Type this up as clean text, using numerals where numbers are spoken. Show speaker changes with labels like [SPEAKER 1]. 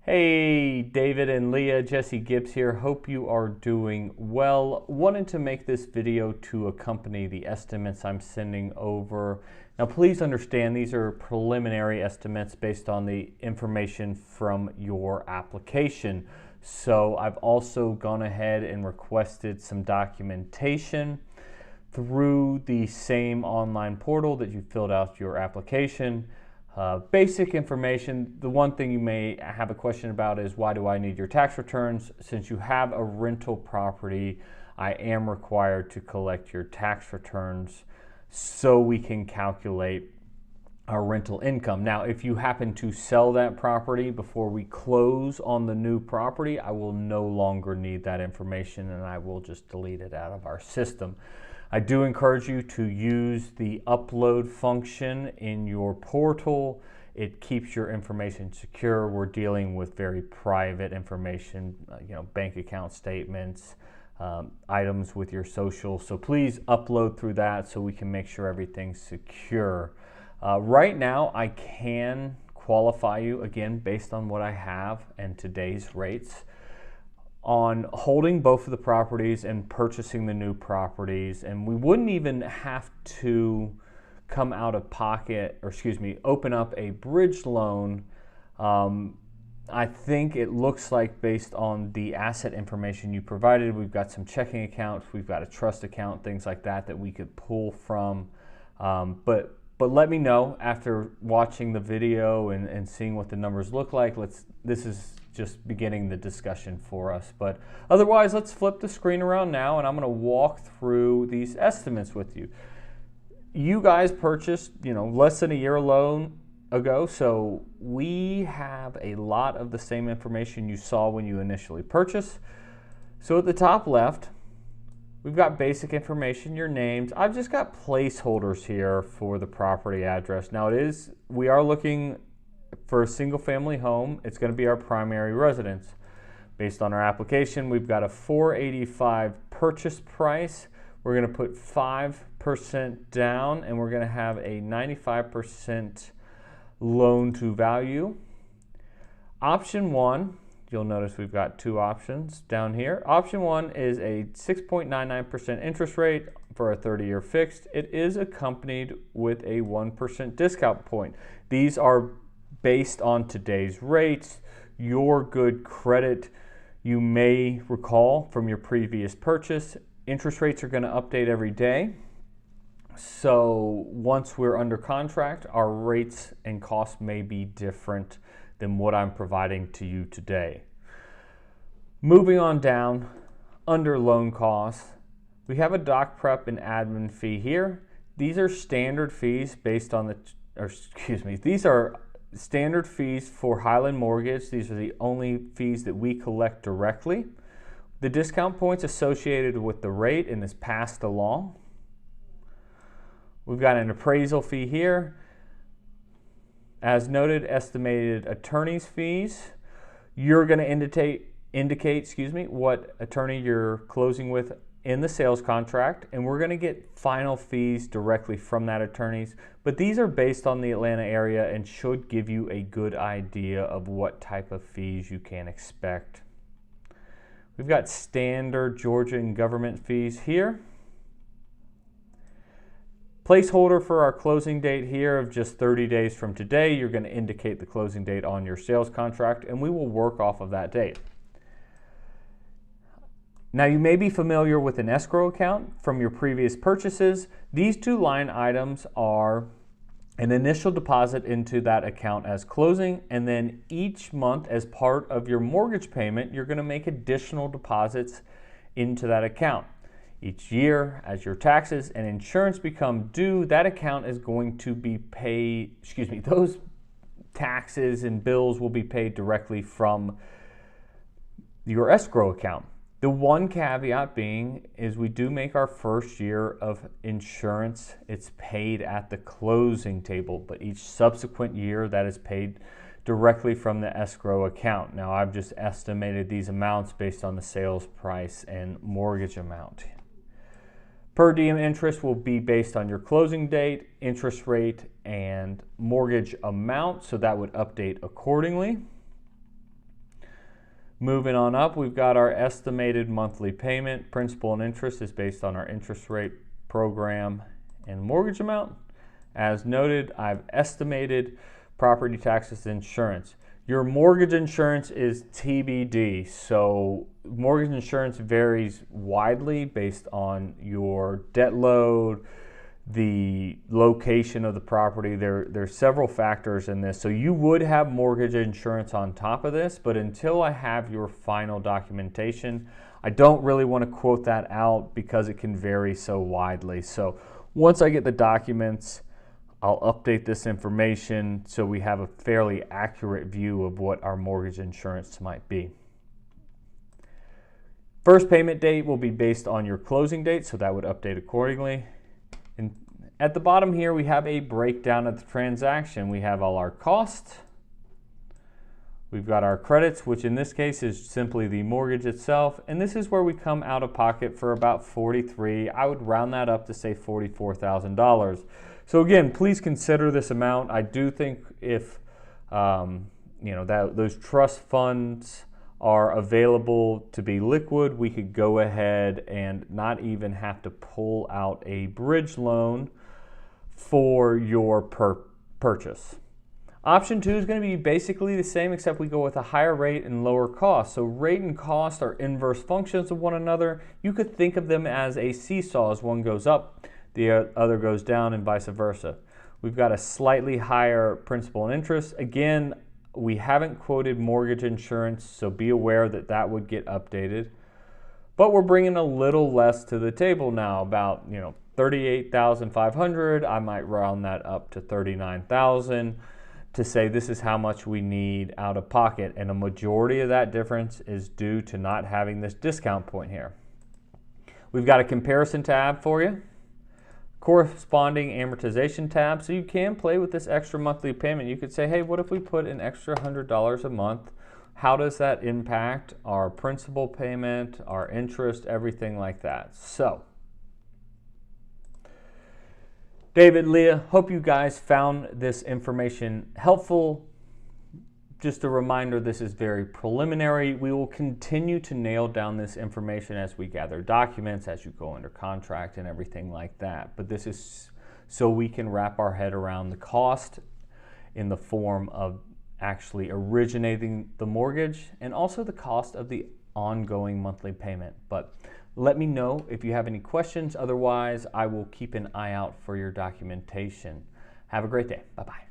[SPEAKER 1] Hey, David and Leah, Jesse Gibbs here. Hope you are doing well. Wanted to make this video to accompany the estimates I'm sending over. Now, please understand these are preliminary estimates based on the information from your application. So I've also gone ahead and requested some documentation through the same online portal that you filled out your application. Basic information. The one thing you may have a question about is, why do I need your tax returns? Since you have a rental property, I am required to collect your tax returns so we can calculate our rental income. Now, if you happen to sell that property before we close on the new property, I will no longer need that information and I will just delete it out of our system. I do encourage you to use the upload function in your portal. It keeps your information secure. We're dealing with very private information, bank account statements, items with your social. So please upload through that so we can make sure everything's secure. Right now, I can qualify you, again, based on what I have and today's rates, on holding both of the properties and purchasing the new properties. And we wouldn't even have to come out of pocket, or open up a bridge loan. I think it looks like, based on the asset information you provided, we've got some checking accounts, we've got a trust account, things like that we could pull from. But let me know after watching the video and seeing what the numbers look like. This is just beginning the discussion for us. But otherwise, let's flip the screen around now and I'm gonna walk through these estimates with you. You guys purchased, less than a year ago, so we have a lot of the same information you saw when you initially purchased. So at the top left, we've got basic information, your names. I've just got placeholders here for the property address. Now we are looking for a single family home. It's going to be our primary residence. Based on our application, we've got a $485 purchase price. We're going to put 5% down and we're going to have a 95% loan to value. Option one, you'll notice we've got two options down here. Option one is a 6.99% interest rate for a 30-year fixed. It is accompanied with a 1% discount point. These are based on today's rates, your good credit. You may recall from your previous purchase, interest rates are going to update every day. So once we're under contract, our rates and costs may be different than what I'm providing to you today. Moving on down, under loan costs, we have a doc prep and admin fee here. These are standard fees based on these are standard fees for Highland Mortgage. These are the only fees that we collect directly. The discount points associated with the rate and is passed along. We've got an appraisal fee here. As noted, estimated attorney's fees. You're going to indicate what attorney you're closing with in the sales contract, and we're going to get final fees directly from that attorney's. But these are based on the Atlanta area and should give you a good idea of what type of fees you can expect. We've got standard Georgian government fees here. Placeholder for our closing date here of just 30 days from today. You're going to indicate the closing date on your sales contract and we will work off of that date. Now, you may be familiar with an escrow account from your previous purchases. These two line items are an initial deposit into that account as closing, and then each month as part of your mortgage payment, you're going to make additional deposits into that account. Each year, as your taxes and insurance become due, that account is going to be paid, those taxes and bills will be paid directly from your escrow account. The one caveat being is we do make our first year of insurance. It's paid at the closing table, but each subsequent year that is paid directly from the escrow account. Now, I've just estimated these amounts based on the sales price and mortgage amount. Per diem interest will be based on your closing date, interest rate, and mortgage amount, so that would update accordingly. Moving on up, we've got our estimated monthly payment. Principal and interest is based on our interest rate, program, and mortgage amount. As noted, I've estimated property taxes and insurance. Your mortgage insurance is TBD, so mortgage insurance varies widely based on your debt load, the location of the property. There's several factors in this. So you would have mortgage insurance on top of this, but until I have your final documentation, I don't really want to quote that out because it can vary so widely. So once I get the documents, I'll update this information so we have a fairly accurate view of what our mortgage insurance might be. First payment date will be based on your closing date, so that would update accordingly. And at the bottom here, we have a breakdown of the transaction. We have all our costs. We've got our credits, which in this case is simply the mortgage itself. And this is where we come out of pocket for about $43,000. I would round that up to say $44,000. So again, please consider this amount. I do think if those trust funds are available to be liquid, we could go ahead and not even have to pull out a bridge loan for your purchase. Option 2 is going to be basically the same, except we go with a higher rate and lower cost. So rate and cost are inverse functions of one another. You could think of them as a seesaw. As one goes up, the other goes down, and vice versa. We've got a slightly higher principal and interest. Again, we haven't quoted mortgage insurance, so be aware that that would get updated. But we're bringing a little less to the table now, about $38,500. I might round that up to $39,000 to say this is how much we need out of pocket, and a majority of that difference is due to not having this discount point here. We've got a comparison tab for you, corresponding amortization tab, so you can play with this extra monthly payment. You could say, hey, what if we put an extra $100 a month? How does that impact our principal payment, our interest, everything like that? So, David, Leah, hope you guys found this information helpful. Just a reminder, this is very preliminary. We will continue to nail down this information as we gather documents, as you go under contract and everything like that. But this is so we can wrap our head around the cost in the form of actually originating the mortgage and also the cost of the ongoing monthly payment. But let me know if you have any questions. Otherwise, I will keep an eye out for your documentation. Have a great day. Bye-bye.